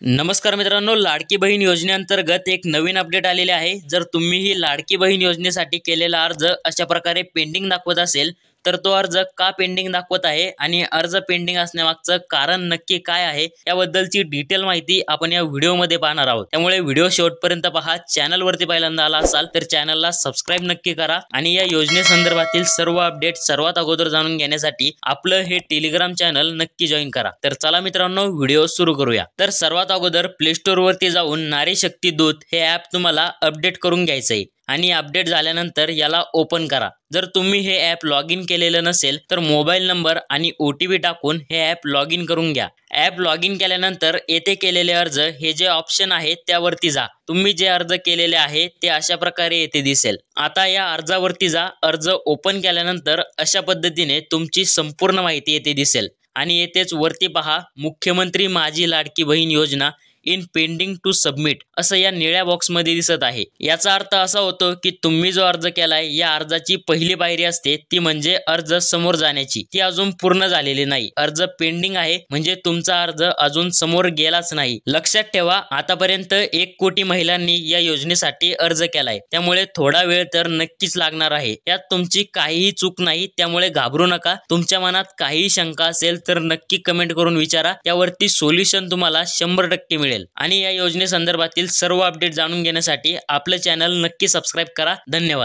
नमस्कार मित्रांनो, लाडकी बहीण योजनेअंतर्गत एक नवीन अपडेट आलेले आहे। जर तुम्ही ही लाडकी बहीण योजनेसाठी केलेला अर्ज अशा प्रकारे पेंडिंग दाखवत असेल तर तो अर्ज का पेंडिंग दाखवत आहे आणि अर्ज पेंडिंग असण्यामागचं कारण नक्की काय आहे याबद्दलची डिटेल माहिती आपण या व्हिडिओमध्ये पाहणार आहोत। त्यामुळे व्हिडिओ शेवटपर्यंत पहा। चॅनलवरती पहिल्यांदा आला असाल तर चॅनलला सबस्क्राइब नक्की करा आणि या योजनेसंदर्भातील सर्व अपडेट सर्वात अगोदर जाणून घेण्यासाठी आपलं हे टेलिग्राम चॅनल नक्की जॉईन करा। तर चला मित्रांनो, व्हिडिओ सुरू करूया। तर सर्वात अगोदर प्ले स्टोर वरती जाऊन नारी शक्ती दूत हे ॲप तुम्हाला अपडेट करून घ्यायचं आहे आणि अपडेट झाल्यानंतर याला ओपन करा। जर तुम्ही हे ॲप लॉग इन केलेलं नसेल तर मोबाईल नंबर आणि OTP टाकून हे ॲप लॉग इन करून घ्या। ॲप लॉग इन केल्यानंतर येथे केलेले अर्ज हे जे ऑप्शन आहे त्यावरती जा। तुम्ही जे अर्ज केलेले आहे ते अशा प्रकारे येथे दिसेल। आता या अर्जावरती जा। अर्ज ओपन केल्यानंतर अशा पद्धतीने तुमची संपूर्ण माहिती येथे दिसेल आणि येथेच वरती पहा, मुख्यमंत्री माझी लाडकी बहीण योजना इन पेंडिंग टू सबमिट असं या निळ्या बॉक्समध्ये दिसत आहे। याचा अर्थ असा होतो की तुम्ही जो अर्ज केलाय या अर्जाची पहिली पायरी असते ती म्हणजे अर्ज समोर जाण्याची, ती अजून पूर्ण झालेली नाही। अर्ज पेंडिंग आहे म्हणजे तुमचा अर्ज अजून समोर गेलाच नाही। लक्षात ठेवा, आतापर्यंत 1 कोटी महिलांनी या योजनेसाठी अर्ज केलाय, त्यामुळे थोडा वेळ तर नक्कीच लागणार आहे। यात तुमची काहीही चूक नाही, त्यामुळे घाबरू नका। तुमच्या मनात काही शंका असेल तर नक्की कमेंट करून विचारा, त्यावरती सोल्युशन तुम्हाला 100% मिळेल। आणि या योजनेसंदर्भातील सर्व अपडेट जाणून घेण्यासाठी आपलं चॅनल नक्की सबस्क्राइब करा। धन्यवाद।